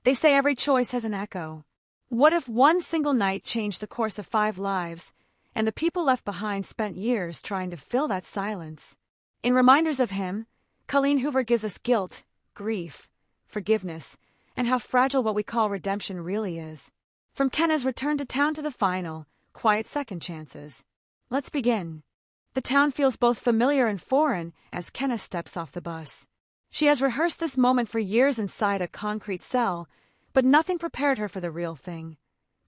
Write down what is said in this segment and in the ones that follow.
They say every choice has an echo. What if one single night changed the course of 5 lives, and the people left behind spent years trying to fill that silence? In reminders of him, Colleen Hoover gives us guilt, grief, forgiveness, and how fragile what we call redemption really is. From Kenna's return to town to the final, quiet second chances. Let's begin. The town feels both familiar and foreign as Kenna steps off the bus. She has rehearsed this moment for years inside a concrete cell, but nothing prepared her for the real thing.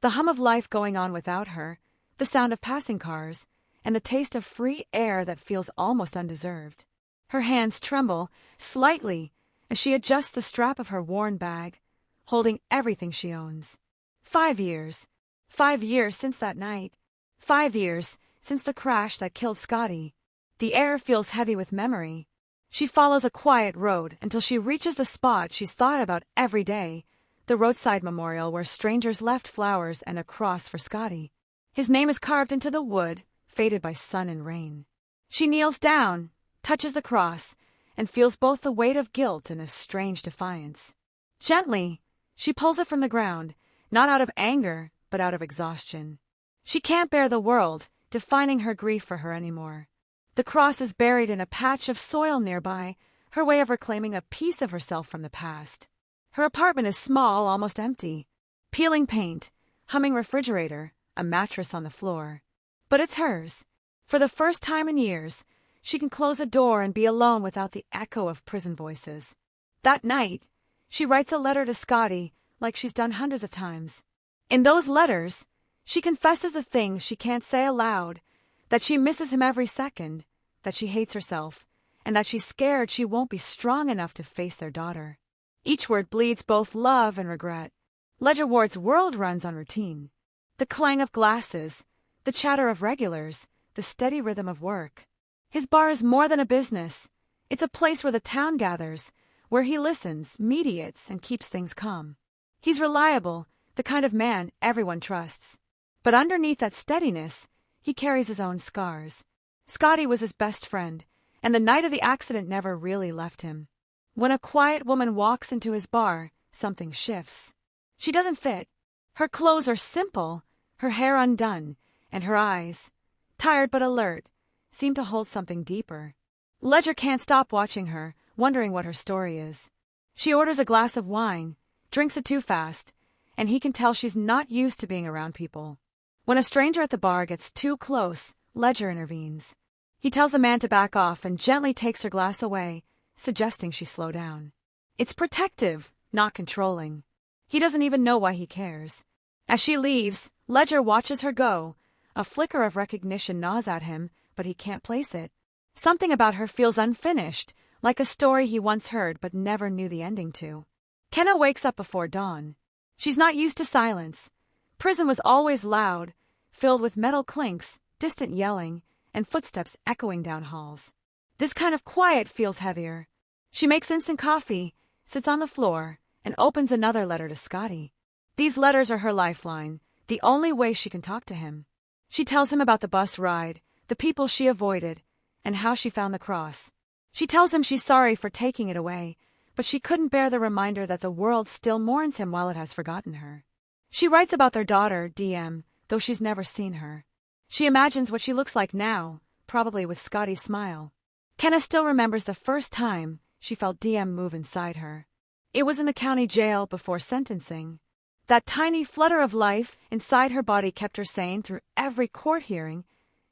The hum of life going on without her, the sound of passing cars, and the taste of free air that feels almost undeserved. Her hands tremble, slightly, as she adjusts the strap of her worn bag, holding everything she owns. 5 years. 5 years since that night. 5 years since the crash that killed Scotty. The air feels heavy with memory. She follows a quiet road until she reaches the spot she's thought about every day, the roadside memorial where strangers left flowers and a cross for Scotty. His name is carved into the wood, faded by sun and rain. She kneels down, touches the cross, and feels both the weight of guilt and a strange defiance. Gently, she pulls it from the ground, not out of anger, but out of exhaustion. She can't bear the world defining her grief for her anymore. The cross is buried in a patch of soil nearby, her way of reclaiming a piece of herself from the past. Her apartment is small, almost empty. Peeling paint, humming refrigerator, a mattress on the floor. But it's hers. For the first time in years, she can close a door and be alone without the echo of prison voices. That night, she writes a letter to Scotty like she's done hundreds of times. In those letters, she confesses the things she can't say aloud, that she misses him every second, that she hates herself, and that she's scared she won't be strong enough to face their daughter. Each word bleeds both love and regret. Ledger Ward's world runs on routine. The clang of glasses, the chatter of regulars, the steady rhythm of work. His bar is more than a business. It's a place where the town gathers, where he listens, mediates, and keeps things calm. He's reliable, the kind of man everyone trusts. But underneath that steadiness, he carries his own scars. Scotty was his best friend, and the night of the accident never really left him. When a quiet woman walks into his bar, something shifts. She doesn't fit. Her clothes are simple, her hair undone, and her eyes, tired but alert, seem to hold something deeper. Ledger can't stop watching her, wondering what her story is. She orders a glass of wine, drinks it too fast, and he can tell she's not used to being around people. When a stranger at the bar gets too close, Ledger intervenes. He tells the man to back off and gently takes her glass away, suggesting she slow down. It's protective, not controlling. He doesn't even know why he cares. As she leaves, Ledger watches her go. A flicker of recognition gnaws at him, but he can't place it. Something about her feels unfinished, like a story he once heard but never knew the ending to. Kenna wakes up before dawn. She's not used to silence. Prison was always loud, filled with metal clinks, distant yelling, and footsteps echoing down halls. This kind of quiet feels heavier. She makes instant coffee, sits on the floor, and opens another letter to Scotty. These letters are her lifeline, the only way she can talk to him. She tells him about the bus ride, the people she avoided, and how she found the cross. She tells him she's sorry for taking it away, but she couldn't bear the reminder that the world still mourns him while it has forgotten her. She writes about their daughter, DM, though she's never seen her. She imagines what she looks like now, probably with Scotty's smile. Kenna still remembers the first time she felt DM move inside her. It was in the county jail before sentencing. That tiny flutter of life inside her body kept her sane through every court hearing,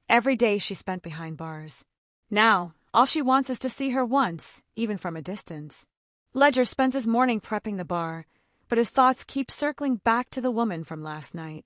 every day she spent behind bars. Now, all she wants is to see her once, even from a distance. Ledger spends his morning prepping the bar, but his thoughts keep circling back to the woman from last night.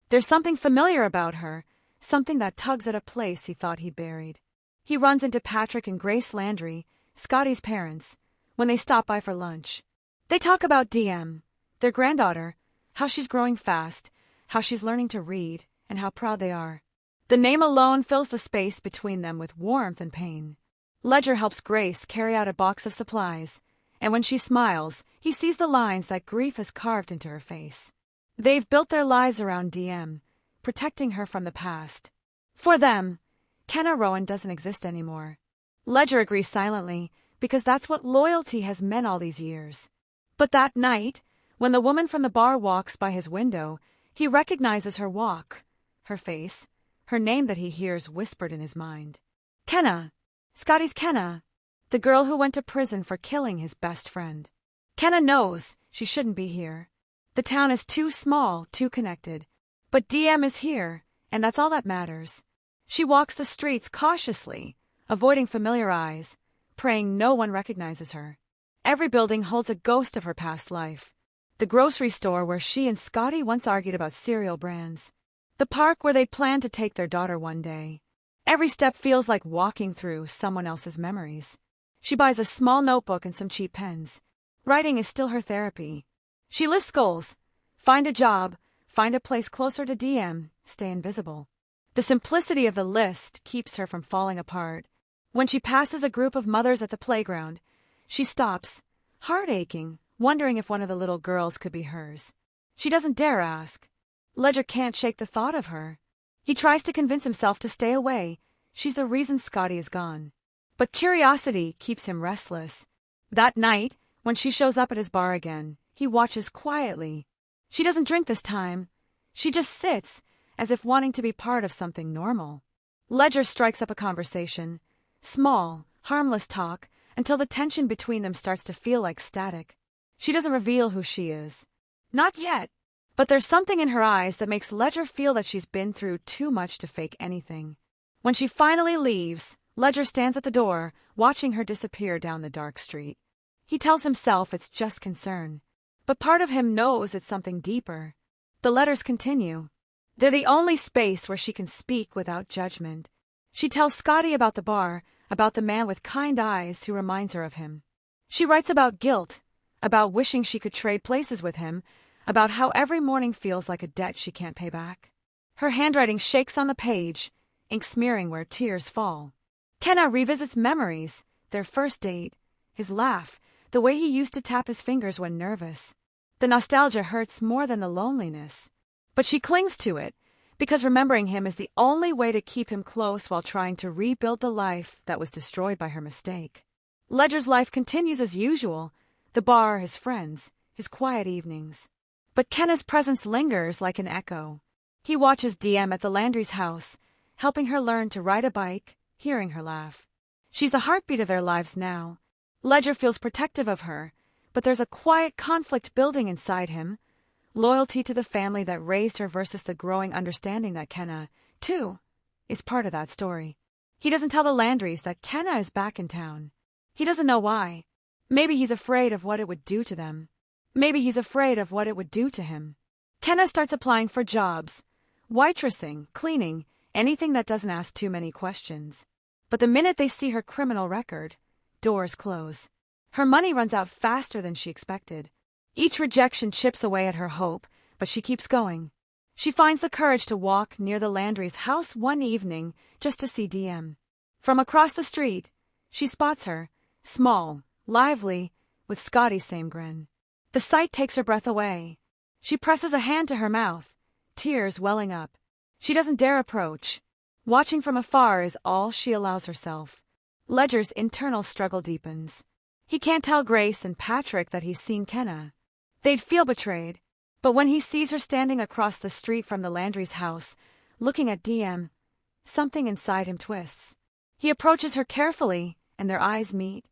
There's something familiar about her, something that tugs at a place he thought he'd buried. He runs into Patrick and Grace Landry, Scotty's parents, when they stop by for lunch. They talk about DM, their granddaughter, how she's growing fast, how she's learning to read, and how proud they are. The name alone fills the space between them with warmth and pain. Ledger helps Grace carry out a box of supplies, and when she smiles, he sees the lines that grief has carved into her face. They've built their lives around DM, protecting her from the past. For them, Kenna Rowan doesn't exist anymore. Ledger agrees silently, because that's what loyalty has meant all these years. But that night, When the woman from the bar walks by his window, he recognizes her walk, her face, her name that he hears whispered in his mind. Kenna. Scotty's Kenna. The girl who went to prison for killing his best friend. Kenna knows she shouldn't be here. The town is too small, too connected. But DM is here, and that's all that matters. She walks the streets cautiously, avoiding familiar eyes, praying no one recognizes her. Every building holds a ghost of her past life. The grocery store where she and Scotty once argued about cereal brands. The park where they planned to take their daughter one day. Every step feels like walking through someone else's memories. She buys a small notebook and some cheap pens. Writing is still her therapy. She lists goals. Find a job, find a place closer to DM, stay invisible. The simplicity of the list keeps her from falling apart. When she passes a group of mothers at the playground, she stops, heart aching, wondering if one of the little girls could be hers. She doesn't dare ask. Ledger can't shake the thought of her. He tries to convince himself to stay away. She's the reason Scotty is gone. But curiosity keeps him restless. That night, when she shows up at his bar again, he watches quietly. She doesn't drink this time. She just sits, as if wanting to be part of something normal. Ledger strikes up a conversation. Small, harmless talk, until the tension between them starts to feel like static. She doesn't reveal who she is. Not yet. But there's something in her eyes that makes Ledger feel that she's been through too much to fake anything. When she finally leaves, Ledger stands at the door, watching her disappear down the dark street. He tells himself it's just concern. But part of him knows it's something deeper. The letters continue. They're the only space where she can speak without judgment. She tells Scotty about the bar, about the man with kind eyes who reminds her of him. She writes about guilt, about wishing she could trade places with him, about how every morning feels like a debt she can't pay back. Her handwriting shakes on the page, ink smearing where tears fall. Kenna revisits memories, their first date, his laugh, the way he used to tap his fingers when nervous. The nostalgia hurts more than the loneliness. But she clings to it, because remembering him is the only way to keep him close while trying to rebuild the life that was destroyed by her mistake. Ledger's life continues as usual, the bar, his friends, his quiet evenings. But Kenna's presence lingers like an echo. He watches DM at the Landry's house, helping her learn to ride a bike, hearing her laugh. She's the heartbeat of their lives now. Ledger feels protective of her, but there's a quiet conflict building inside him. Loyalty to the family that raised her versus the growing understanding that Kenna, too, is part of that story. He doesn't tell the Landrys that Kenna is back in town. He doesn't know why. Maybe he's afraid of what it would do to them. Maybe he's afraid of what it would do to him. Kenna starts applying for jobs. Waitressing, cleaning, anything that doesn't ask too many questions. But the minute they see her criminal record, doors close. Her money runs out faster than she expected. Each rejection chips away at her hope, but she keeps going. She finds the courage to walk near the Landry's house one evening just to see DM. From across the street, she spots her, small, lively, with Scotty's same grin. The sight takes her breath away. She presses a hand to her mouth, tears welling up. She doesn't dare approach. Watching from afar is all she allows herself. Ledger's internal struggle deepens. He can't tell Grace and Patrick that he's seen Kenna. They'd feel betrayed. But when he sees her standing across the street from the Landry's house, looking at DM, something inside him twists. He approaches her carefully, and their eyes meet.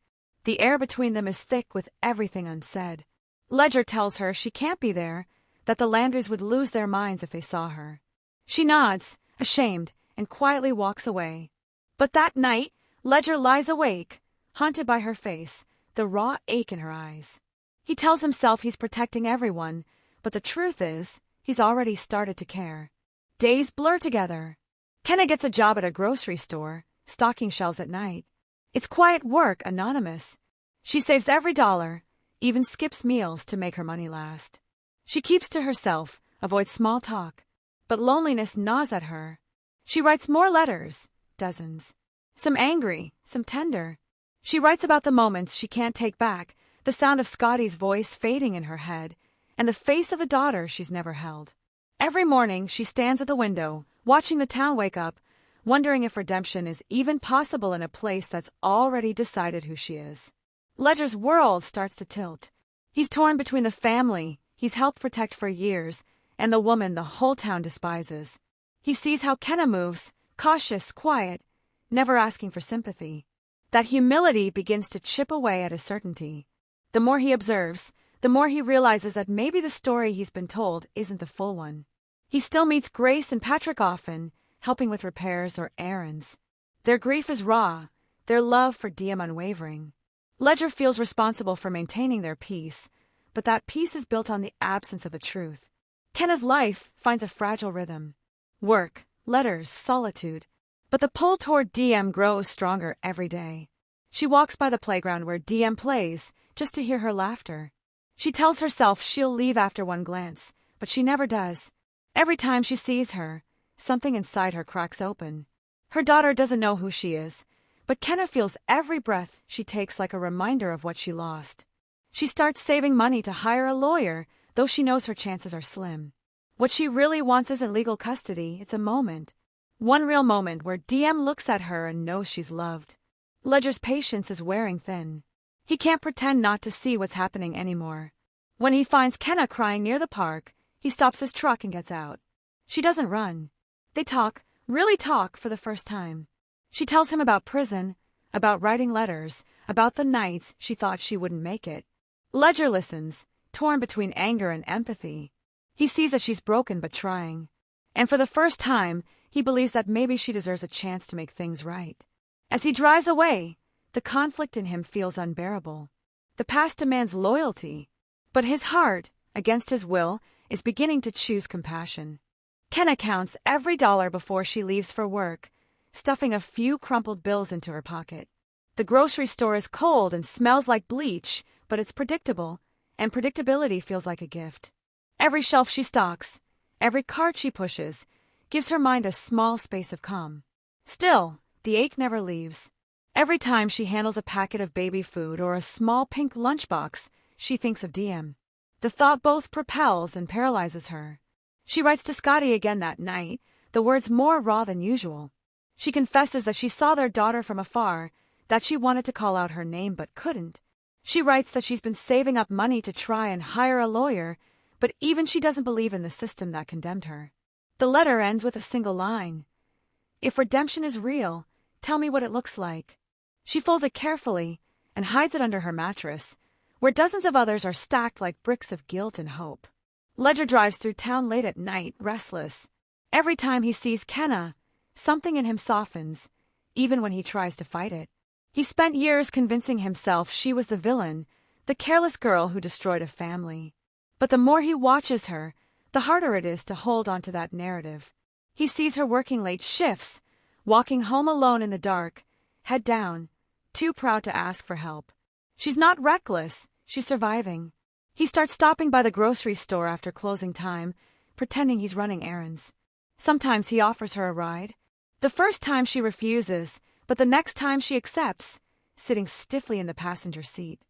The air between them is thick with everything unsaid. Ledger tells her she can't be there, that the Landrys would lose their minds if they saw her. She nods, ashamed, and quietly walks away. But that night, Ledger lies awake, haunted by her face, the raw ache in her eyes. He tells himself he's protecting everyone, but the truth is, he's already started to care. Days blur together. Kenna gets a job at a grocery store, stocking shelves at night. It's quiet work, anonymous. She saves every dollar, even skips meals to make her money last. She keeps to herself, avoids small talk, but loneliness gnaws at her. She writes more letters, dozens. Some angry, some tender. She writes about the moments she can't take back, the sound of Scotty's voice fading in her head, and the face of the daughter she's never held. Every morning she stands at the window, watching the town wake up, wondering if redemption is even possible in a place that's already decided who she is. Ledger's world starts to tilt. He's torn between the family he's helped protect for years, and the woman the whole town despises. He sees how Kenna moves, cautious, quiet, never asking for sympathy. That humility begins to chip away at his certainty. The more he observes, the more he realizes that maybe the story he's been told isn't the full one. He still meets Grace and Patrick often, helping with repairs or errands. Their grief is raw, their love for Diem unwavering. Ledger feels responsible for maintaining their peace, but that peace is built on the absence of the truth. Kenna's life finds a fragile rhythm. Work, letters, solitude. But the pull toward Diem grows stronger every day. She walks by the playground where Diem plays, just to hear her laughter. She tells herself she'll leave after one glance, but she never does. Every time she sees her, something inside her cracks open. Her daughter doesn't know who she is, but Kenna feels every breath she takes like a reminder of what she lost. She starts saving money to hire a lawyer, though she knows her chances are slim. What she really wants isn't legal custody, it's a moment. One real moment where Diem looks at her and knows she's loved. Ledger's patience is wearing thin. He can't pretend not to see what's happening anymore. When he finds Kenna crying near the park, he stops his truck and gets out. She doesn't run. They talk, really talk, for the first time. She tells him about prison, about writing letters, about the nights she thought she wouldn't make it. Ledger listens, torn between anger and empathy. He sees that she's broken but trying. And for the first time, he believes that maybe she deserves a chance to make things right. As he drives away, the conflict in him feels unbearable. The past demands loyalty, but his heart, against his will, is beginning to choose compassion. Kenna counts every dollar before she leaves for work, stuffing a few crumpled bills into her pocket. The grocery store is cold and smells like bleach, but it's predictable, and predictability feels like a gift. Every shelf she stocks, every cart she pushes, gives her mind a small space of calm. Still, the ache never leaves. Every time she handles a packet of baby food or a small pink lunchbox, she thinks of Diem. The thought both propels and paralyzes her. She writes to Scotty again that night, the words more raw than usual. She confesses that she saw their daughter from afar, that she wanted to call out her name but couldn't. She writes that she's been saving up money to try and hire a lawyer, but even she doesn't believe in the system that condemned her. The letter ends with a single line. If redemption is real, tell me what it looks like. She folds it carefully and hides it under her mattress, where dozens of others are stacked like bricks of guilt and hope. Ledger drives through town late at night, restless. Every time he sees Kenna, something in him softens, even when he tries to fight it. He spent years convincing himself she was the villain, the careless girl who destroyed a family. But the more he watches her, the harder it is to hold on to that narrative. He sees her working late shifts, walking home alone in the dark, head down, too proud to ask for help. She's not reckless, she's surviving. He starts stopping by the grocery store after closing time, pretending he's running errands. Sometimes he offers her a ride. The first time she refuses, but the next time she accepts, sitting stiffly in the passenger seat.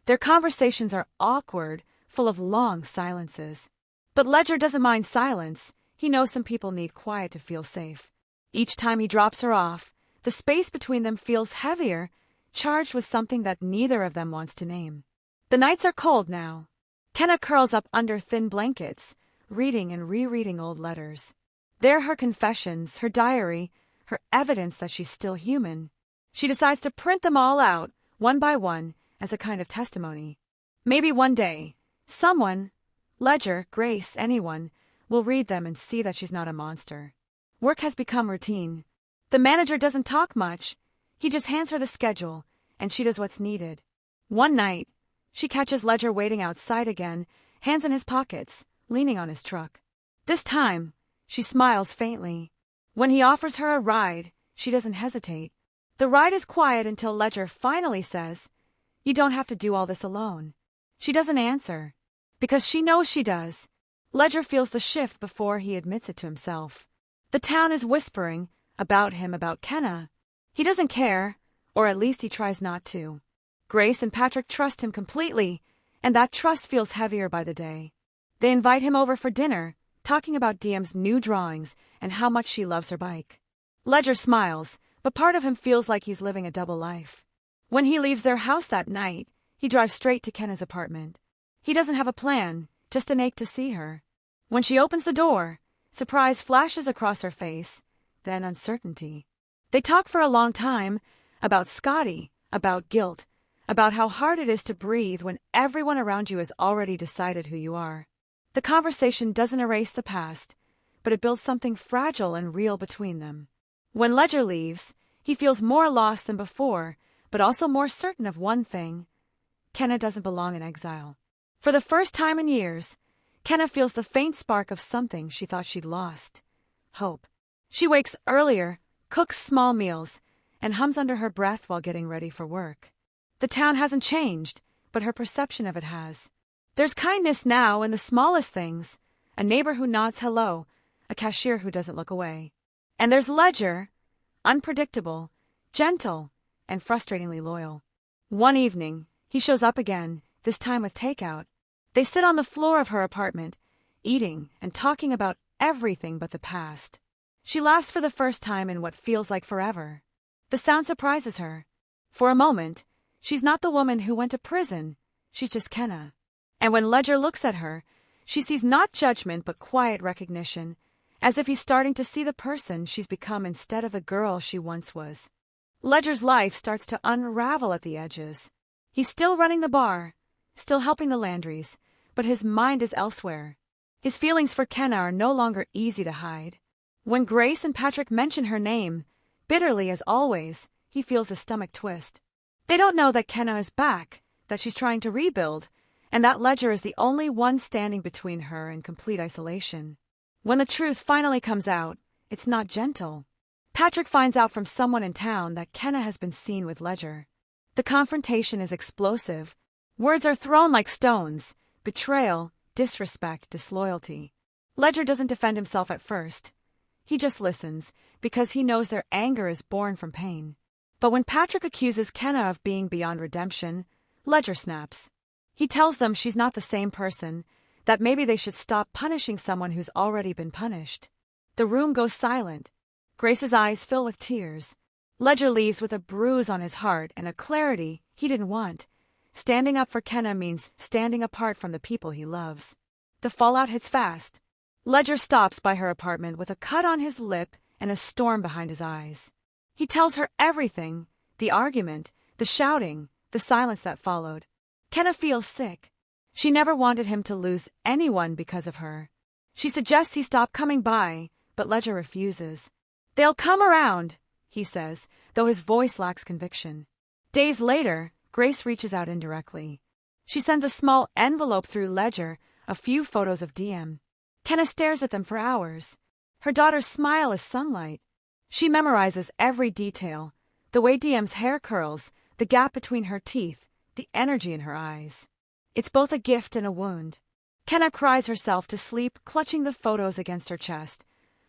Their conversations are awkward, full of long silences. But Ledger doesn't mind silence. He knows some people need quiet to feel safe. Each time he drops her off, the space between them feels heavier, charged with something that neither of them wants to name. The nights are cold now. Kenna curls up under thin blankets, reading and rereading old letters. They're her confessions, her diary, her evidence that she's still human. She decides to print them all out, one by one, as a kind of testimony. Maybe one day, someone, Ledger, Grace, anyone, will read them and see that she's not a monster. Work has become routine. The manager doesn't talk much. He just hands her the schedule, and she does what's needed. One night, she catches Ledger waiting outside again, hands in his pockets, leaning on his truck. This time, she smiles faintly. When he offers her a ride, she doesn't hesitate. The ride is quiet until Ledger finally says, "You don't have to do all this alone." She doesn't answer, because she knows she does. Ledger feels the shift before he admits it to himself. The town is whispering about him, about Kenna. He doesn't care, or at least he tries not to. Grace and Patrick trust him completely, and that trust feels heavier by the day. They invite him over for dinner, talking about Diem's new drawings and how much she loves her bike. Ledger smiles, but part of him feels like he's living a double life. When he leaves their house that night, he drives straight to Kenna's apartment. He doesn't have a plan, just an ache to see her. When she opens the door, surprise flashes across her face, then uncertainty. They talk for a long time about Scotty, about guilt, about how hard it is to breathe when everyone around you has already decided who you are. The conversation doesn't erase the past, but it builds something fragile and real between them. When Ledger leaves, he feels more lost than before, but also more certain of one thing: Kenna doesn't belong in exile. For the first time in years, Kenna feels the faint spark of something she thought she'd lost: hope. She wakes earlier, cooks small meals, and hums under her breath while getting ready for work. The town hasn't changed, but her perception of it has. There's kindness now in the smallest things: a neighbor who nods hello, a cashier who doesn't look away. And there's Ledger, unpredictable, gentle, and frustratingly loyal. One evening, he shows up again, this time with takeout. They sit on the floor of her apartment, eating and talking about everything but the past. She laughs for the first time in what feels like forever. The sound surprises her. For a moment, she's not the woman who went to prison, she's just Kenna. And when Ledger looks at her, she sees not judgment but quiet recognition, as if he's starting to see the person she's become instead of the girl she once was. Ledger's life starts to unravel at the edges. He's still running the bar, still helping the Landrys, but his mind is elsewhere. His feelings for Kenna are no longer easy to hide. When Grace and Patrick mention her name, bitterly as always, he feels a stomach twist. They don't know that Kenna is back, that she's trying to rebuild, and that Ledger is the only one standing between her and complete isolation. When the truth finally comes out, it's not gentle. Patrick finds out from someone in town that Kenna has been seen with Ledger. The confrontation is explosive. Words are thrown like stones: betrayal, disrespect, disloyalty. Ledger doesn't defend himself at first. He just listens, because he knows their anger is born from pain. But when Patrick accuses Kenna of being beyond redemption, Ledger snaps. He tells them she's not the same person, that maybe they should stop punishing someone who's already been punished. The room goes silent. Grace's eyes fill with tears. Ledger leaves with a bruise on his heart and a clarity he didn't want. Standing up for Kenna means standing apart from the people he loves. The fallout hits fast. Ledger stops by her apartment with a cut on his lip and a storm behind his eyes. He tells her everything: the argument, the shouting, the silence that followed. Kenna feels sick. She never wanted him to lose anyone because of her. She suggests he stop coming by, but Ledger refuses. "They'll come around," he says, though his voice lacks conviction. Days later, Grace reaches out indirectly. She sends a small envelope through Ledger, a few photos of DM. Kenna stares at them for hours. Her daughter's smile is sunlight. She memorizes every detail: the way DM's hair curls, the gap between her teeth, the energy in her eyes. It's both a gift and a wound. Kenna cries herself to sleep, clutching the photos against her chest,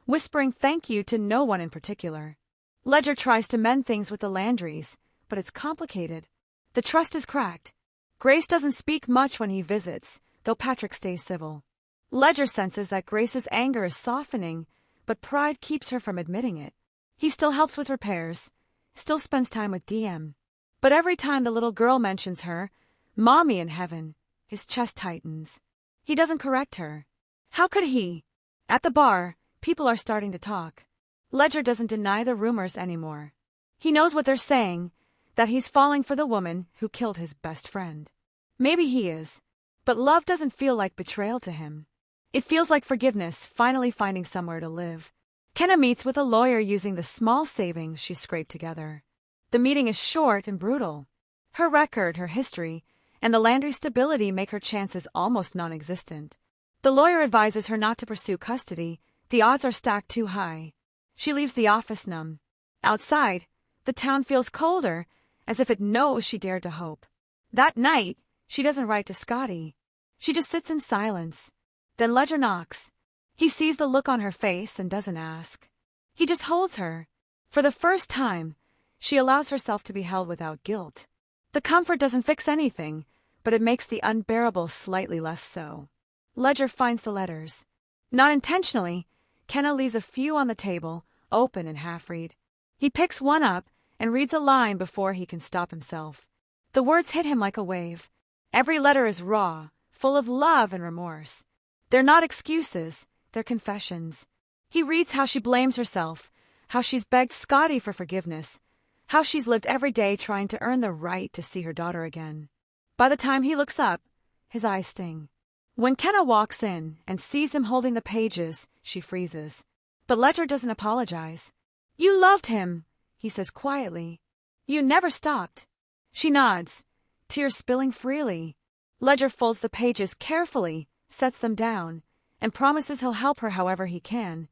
whispering thank you to no one in particular. Ledger tries to mend things with the Landrys, but it's complicated. The trust is cracked. Grace doesn't speak much when he visits, though Patrick stays civil. Ledger senses that Grace's anger is softening, but pride keeps her from admitting it. He still helps with repairs, still spends time with DM. But every time the little girl mentions her, Mommy in heaven, his chest tightens. He doesn't correct her. How could he? At the bar, people are starting to talk. Ledger doesn't deny the rumors anymore. He knows what they're saying, that he's falling for the woman who killed his best friend. Maybe he is, but love doesn't feel like betrayal to him. It feels like forgiveness, finally finding somewhere to live. Kenna meets with a lawyer using the small savings she scraped together. The meeting is short and brutal. Her record, her history, and the Landry stability make her chances almost non-existent. The lawyer advises her not to pursue custody. The odds are stacked too high. She leaves the office numb. Outside, the town feels colder, as if it knows she dared to hope. That night, she doesn't write to Scotty. She just sits in silence. Then Ledger knocks. He sees the look on her face and doesn't ask. He just holds her. For the first time, she allows herself to be held without guilt. The comfort doesn't fix anything, but it makes the unbearable slightly less so. Ledger finds the letters. Not intentionally, Kenna leaves a few on the table, open and half-read. He picks one up and reads a line before he can stop himself. The words hit him like a wave. Every letter is raw, full of love and remorse. They're not excuses, they're confessions. He reads how she blames herself, how she's begged Scotty for forgiveness, how she's lived every day trying to earn the right to see her daughter again. By the time he looks up, his eyes sting. When Kenna walks in and sees him holding the pages, she freezes. But Ledger doesn't apologize. "You loved him," he says quietly. "You never stopped." She nods, tears spilling freely. Ledger folds the pages carefully, sets them down, and promises he'll help her however he can.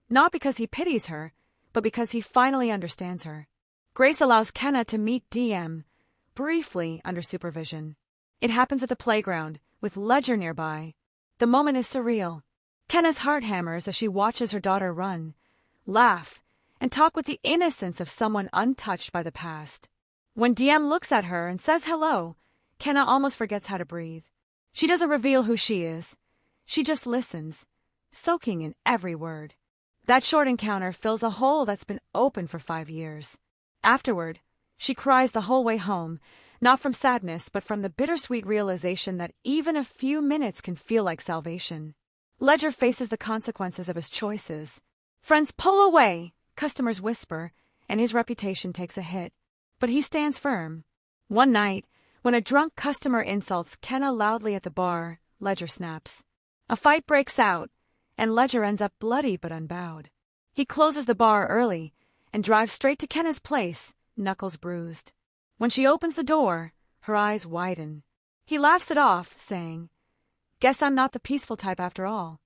Not because he pities her, but because he finally understands her. Grace allows Kenna to meet DM, briefly under supervision. It happens at the playground, with Ledger nearby. The moment is surreal. Kenna's heart hammers as she watches her daughter run, laugh, and talk with the innocence of someone untouched by the past. When DM looks at her and says hello, Kenna almost forgets how to breathe. She doesn't reveal who she is. She just listens, soaking in every word. That short encounter fills a hole that's been open for 5 years. Afterward, she cries the whole way home, not from sadness but from the bittersweet realization that even a few minutes can feel like salvation. Ledger faces the consequences of his choices. Friends pull away, customers whisper, and his reputation takes a hit. But he stands firm. One night, when a drunk customer insults Kenna loudly at the bar, Ledger snaps. A fight breaks out, and Ledger ends up bloody but unbowed. He closes the bar early and drives straight to Kenna's place, knuckles bruised. When she opens the door, her eyes widen. He laughs it off, saying, "Guess I'm not the peaceful type after all."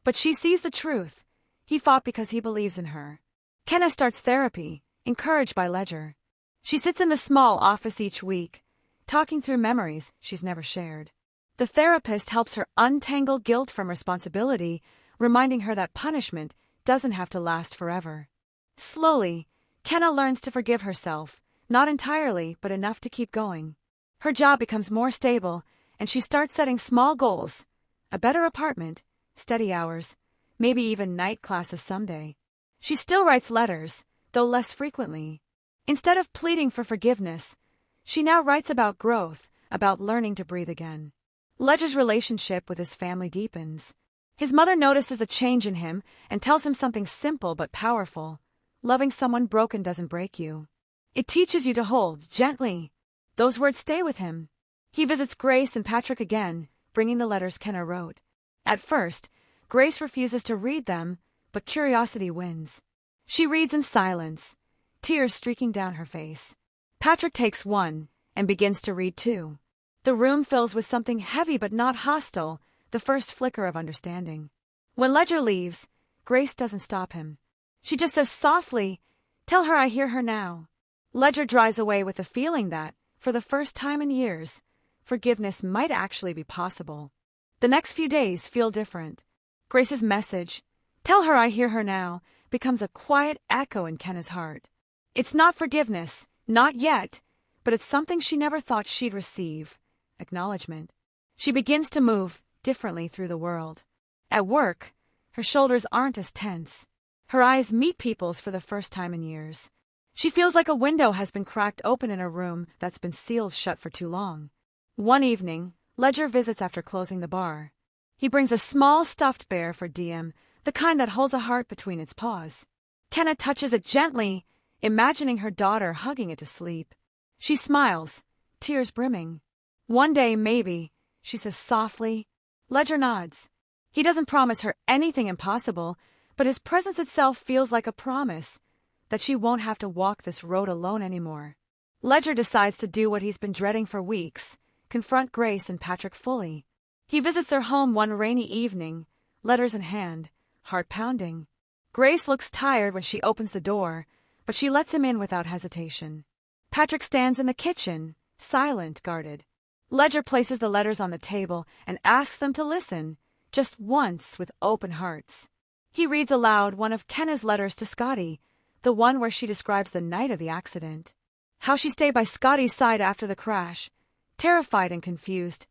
But she sees the truth. He fought because he believes in her. Kenna starts therapy, encouraged by Ledger. She sits in the small office each week, talking through memories she's never shared. The therapist helps her untangle guilt from responsibility, reminding her that punishment doesn't have to last forever. Slowly, Kenna learns to forgive herself, not entirely, but enough to keep going. Her job becomes more stable, and she starts setting small goals: a better apartment, steady hours, maybe even night classes someday. She still writes letters, though less frequently. Instead of pleading for forgiveness, she now writes about growth, about learning to breathe again. Ledger's relationship with his family deepens. His mother notices a change in him and tells him something simple but powerful: loving someone broken doesn't break you. It teaches you to hold gently. Those words stay with him. He visits Grace and Patrick again, bringing the letters Kenna wrote. At first, Grace refuses to read them, but curiosity wins. She reads in silence, tears streaking down her face. Patrick takes one and begins to read too. The room fills with something heavy but not hostile, the first flicker of understanding. When Ledger leaves, Grace doesn't stop him. She just says softly, "Tell her I hear her now." Ledger drives away with the feeling that, for the first time in years, forgiveness might actually be possible. The next few days feel different. Grace's message, "Tell her I hear her now," becomes a quiet echo in Kenna's heart. It's not forgiveness, not yet, but it's something she never thought she'd receive: acknowledgement. She begins to move differently through the world. At work, her shoulders aren't as tense. Her eyes meet people's for the first time in years. She feels like a window has been cracked open in a room that's been sealed shut for too long. One evening, Ledger visits after closing the bar. He brings a small stuffed bear for DM, the kind that holds a heart between its paws. Kenna touches it gently, imagining her daughter hugging it to sleep. She smiles, tears brimming. "One day, maybe," she says softly. Ledger nods. He doesn't promise her anything impossible, but his presence itself feels like a promise that she won't have to walk this road alone anymore. Ledger decides to do what he's been dreading for weeks: confront Grace and Patrick fully. He visits their home one rainy evening, letters in hand, heart pounding. Grace looks tired when she opens the door, but she lets him in without hesitation. Patrick stands in the kitchen, silent, guarded. Ledger places the letters on the table and asks them to listen, just once, with open hearts. He reads aloud one of Kenna's letters to Scotty, the one where she describes the night of the accident. How she stayed by Scotty's side after the crash, terrified and confused.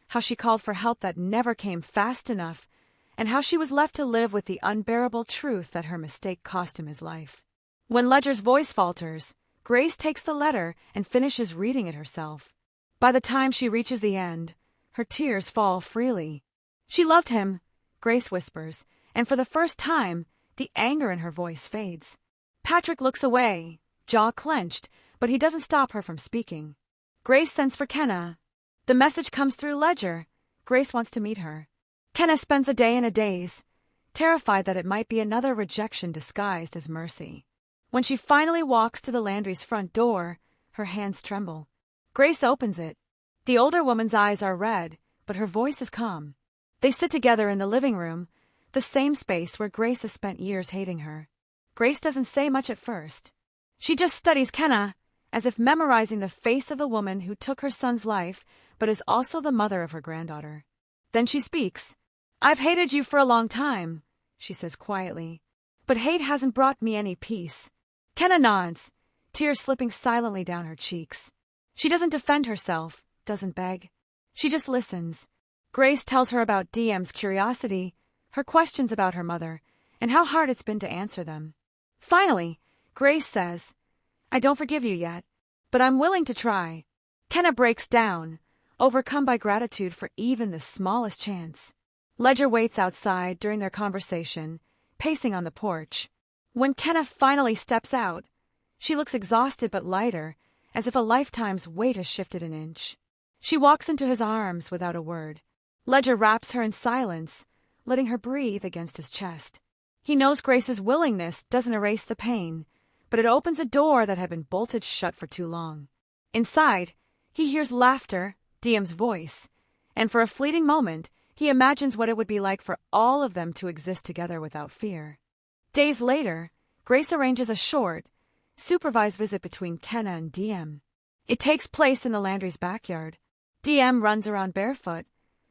How she called for help that never came fast enough, and how she was left to live with the unbearable truth that her mistake cost him his life. When Ledger's voice falters, Grace takes the letter and finishes reading it herself. By the time she reaches the end, Her tears fall freely. She loved him, Grace whispers, and for the first time, the anger in her voice fades. Patrick looks away, jaw clenched, but he doesn't stop her from speaking. Grace sends for Kenna. The message comes through Ledger. Grace wants to meet her. Kenna spends a day in a daze, terrified that it might be another rejection disguised as mercy. When she finally walks to the Landry's front door, her hands tremble. Grace opens it. The older woman's eyes are red, but her voice is calm. They sit together in the living room, the same space where Grace has spent years hating her. Grace doesn't say much at first. She just studies Kenna, as if memorizing the face of the woman who took her son's life, but is also the mother of her granddaughter. Then she speaks. "I've hated you for a long time," she says quietly, "but hate hasn't brought me any peace." Kenna nods, tears slipping silently down her cheeks. She doesn't defend herself, doesn't beg. She just listens. Grace tells her about DM's curiosity, her questions about her mother, and how hard it's been to answer them. Finally, Grace says, "I don't forgive you yet, but I'm willing to try." Kenna breaks down, overcome by gratitude for even the smallest chance. Ledger waits outside during their conversation, pacing on the porch. When Kenna finally steps out, she looks exhausted but lighter, as if a lifetime's weight has shifted an inch. She walks into his arms without a word. Ledger wraps her in silence, letting her breathe against his chest. He knows Grace's willingness doesn't erase the pain, but it opens a door that had been bolted shut for too long. Inside, he hears laughter, DM's voice, and for a fleeting moment, he imagines what it would be like for all of them to exist together without fear. Days later, Grace arranges a short, supervised visit between Kenna and DM. It takes place in the Landry's backyard. DM runs around barefoot,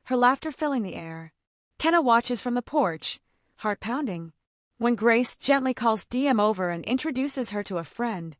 her laughter filling the air. Kenna watches from the porch, heart pounding. When Grace gently calls DM over and introduces her to a friend,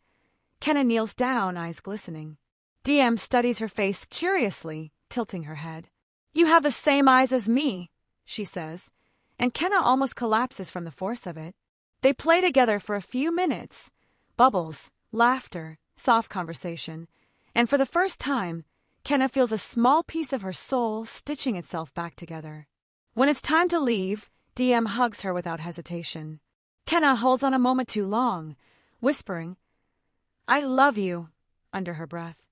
Kenna kneels down, eyes glistening. DM studies her face curiously, tilting her head. "You have the same eyes as me," she says, and Kenna almost collapses from the force of it. They play together for a few minutes, bubbles, laughter, soft conversation, and for the first time, Kenna feels a small piece of her soul stitching itself back together. When it's time to leave, DM hugs her without hesitation. Kenna holds on a moment too long, whispering, "I love you," under her breath.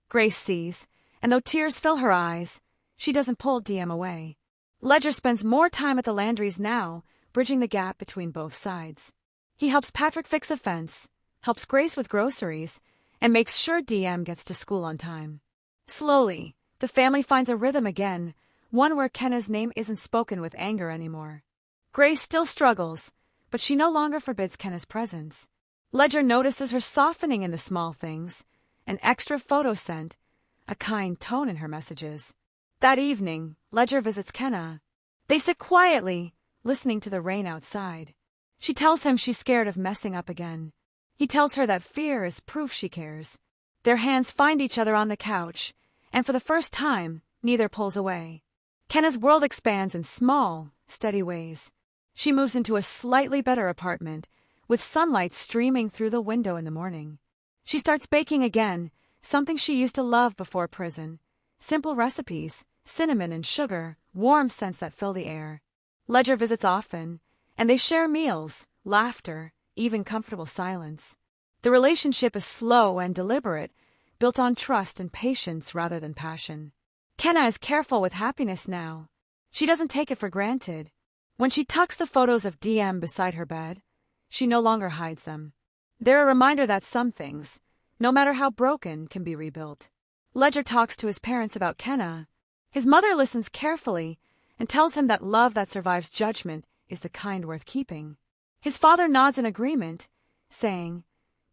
Grace sees, and though tears fill her eyes, she doesn't pull DM away. Ledger spends more time at the Landrys now, bridging the gap between both sides. He helps Patrick fix a fence, helps Grace with groceries, and makes sure DM gets to school on time. Slowly, the family finds a rhythm again, one where Kenna's name isn't spoken with anger anymore. Grace still struggles, but she no longer forbids Kenna's presence. Ledger notices her softening in the small things, an extra photo sent, a kind tone in her messages. That evening, Ledger visits Kenna. They sit quietly, listening to the rain outside. She tells him she's scared of messing up again. He tells her that fear is proof she cares. Their hands find each other on the couch, and for the first time, neither pulls away. Kenna's world expands in small, steady ways. She moves into a slightly better apartment, with sunlight streaming through the window in the morning. She starts baking again, something she used to love before prison. Simple recipes, cinnamon and sugar, warm scents that fill the air. Ledger visits often, and they share meals, laughter, even comfortable silence. The relationship is slow and deliberate, built on trust and patience rather than passion. Kenna is careful with happiness now. She doesn't take it for granted. When she tucks the photos of DM beside her bed, she no longer hides them. They're a reminder that some things, no matter how broken, can be rebuilt. Ledger talks to his parents about Kenna. His mother listens carefully and tells him that love that survives judgment is the kind worth keeping. His father nods in agreement, saying,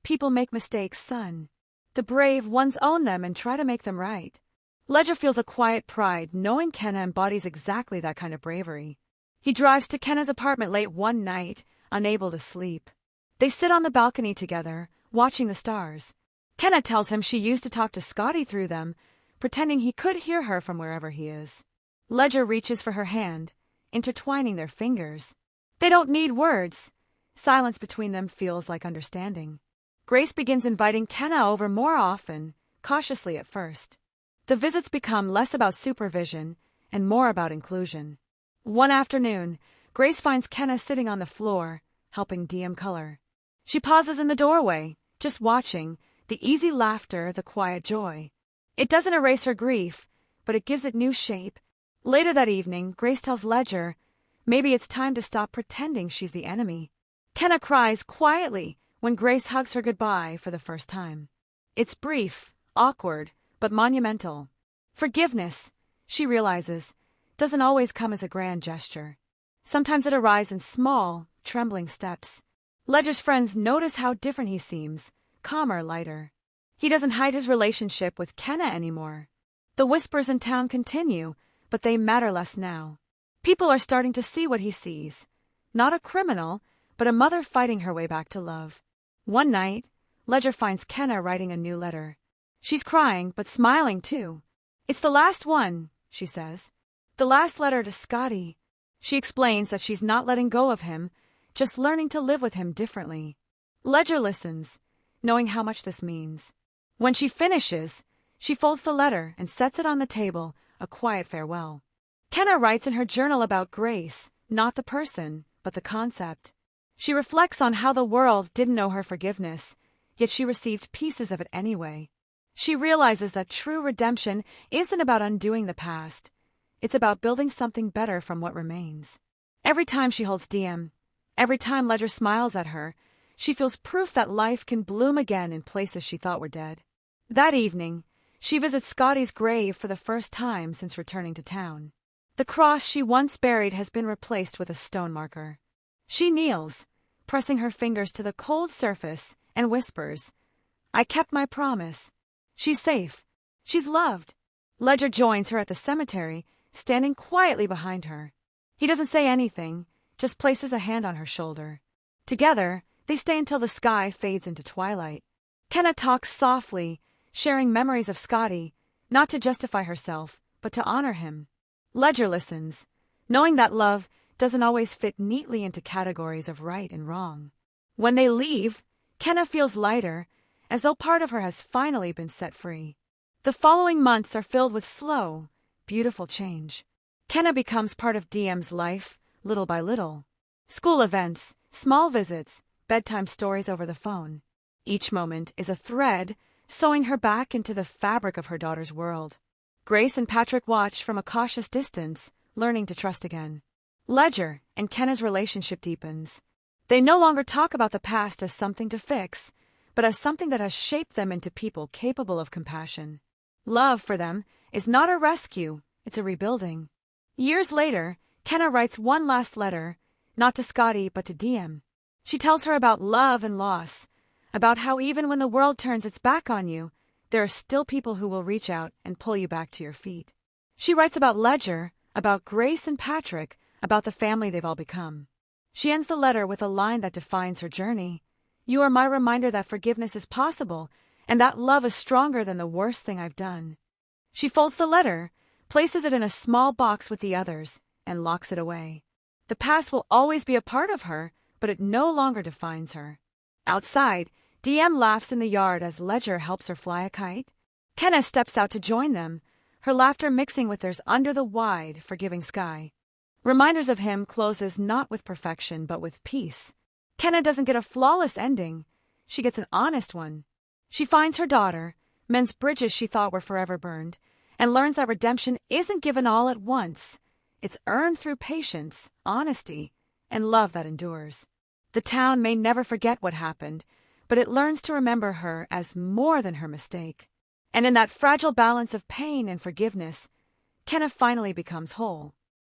"People make mistakes, son. The brave ones own them and try to make them right." Ledger feels a quiet pride knowing Kenna embodies exactly that kind of bravery. He drives to Kenna's apartment late one night, unable to sleep. They sit on the balcony together, watching the stars. Kenna tells him she used to talk to Scotty through them, pretending he could hear her from wherever he is. Ledger reaches for her hand, intertwining their fingers. They don't need words. Silence between them feels like understanding. Grace begins inviting Kenna over more often, cautiously at first. The visits become less about supervision and more about inclusion. One afternoon, Grace finds Kenna sitting on the floor, helping DM color. She pauses in the doorway, just watching, the easy laughter, the quiet joy. It doesn't erase her grief, but it gives it new shape. Later that evening, Grace tells Ledger, maybe it's time to stop pretending she's the enemy. Kenna cries quietly when Grace hugs her goodbye for the first time. It's brief, awkward, but monumental. Forgiveness, she realizes, doesn't always come as a grand gesture. Sometimes it arrives in small, trembling steps. Ledger's friends notice how different he seems, calmer, lighter. He doesn't hide his relationship with Kenna anymore. The whispers in town continue, but they matter less now. People are starting to see what he sees. Not a criminal, but a mother fighting her way back to love. One night, Ledger finds Kenna writing a new letter. She's crying, but smiling too. It's the last one, she says. The last letter to Scotty. She explains that she's not letting go of him, just learning to live with him differently. Ledger listens, knowing how much this means. When she finishes, she folds the letter and sets it on the table, a quiet farewell. Kenna writes in her journal about Grace, not the person, but the concept. She reflects on how the world didn't know her forgiveness, yet she received pieces of it anyway. She realizes that true redemption isn't about undoing the past. It's about building something better from what remains. Every time she holds DM, every time Ledger smiles at her, she feels proof that life can bloom again in places she thought were dead. That evening, she visits Scotty's grave for the first time since returning to town. The cross she once buried has been replaced with a stone marker. She kneels, pressing her fingers to the cold surface, and whispers, "I kept my promise." She's safe. She's loved. Ledger joins her at the cemetery, standing quietly behind her. He doesn't say anything, just places a hand on her shoulder. Together, they stay until the sky fades into twilight. Kenna talks softly, sharing memories of Scotty, not to justify herself, but to honor him. Ledger listens, knowing that love doesn't always fit neatly into categories of right and wrong. When they leave, Kenna feels lighter, as though part of her has finally been set free. The following months are filled with slow, beautiful change. Kenna becomes part of DM's life, little by little. School events, small visits, bedtime stories over the phone. Each moment is a thread, sewing her back into the fabric of her daughter's world. Grace and Patrick watch from a cautious distance, learning to trust again. Ledger and Kenna's relationship deepens. They no longer talk about the past as something to fix, but as something that has shaped them into people capable of compassion. Love, for them, is not a rescue, it's a rebuilding. Years later, Kenna writes one last letter, not to Scotty but to DM. She tells her about love and loss, about how even when the world turns its back on you, there are still people who will reach out and pull you back to your feet. She writes about Ledger, about Grace and Patrick, about the family they've all become. She ends the letter with a line that defines her journey. "You are my reminder that forgiveness is possible, and that love is stronger than the worst thing I've done." She folds the letter, places it in a small box with the others, and locks it away. The past will always be a part of her, but it no longer defines her. Outside, DM laughs in the yard as Ledger helps her fly a kite. Kenna steps out to join them, her laughter mixing with theirs under the wide, forgiving sky. Reminders of him closes not with perfection but with peace. Kenna doesn't get a flawless ending. She gets an honest one. She finds her daughter, mends bridges she thought were forever burned, and learns that redemption isn't given all at once. It's earned through patience, honesty, and love that endures. The town may never forget what happened, but it learns to remember her as more than her mistake. And in that fragile balance of pain and forgiveness, Kenna finally becomes whole.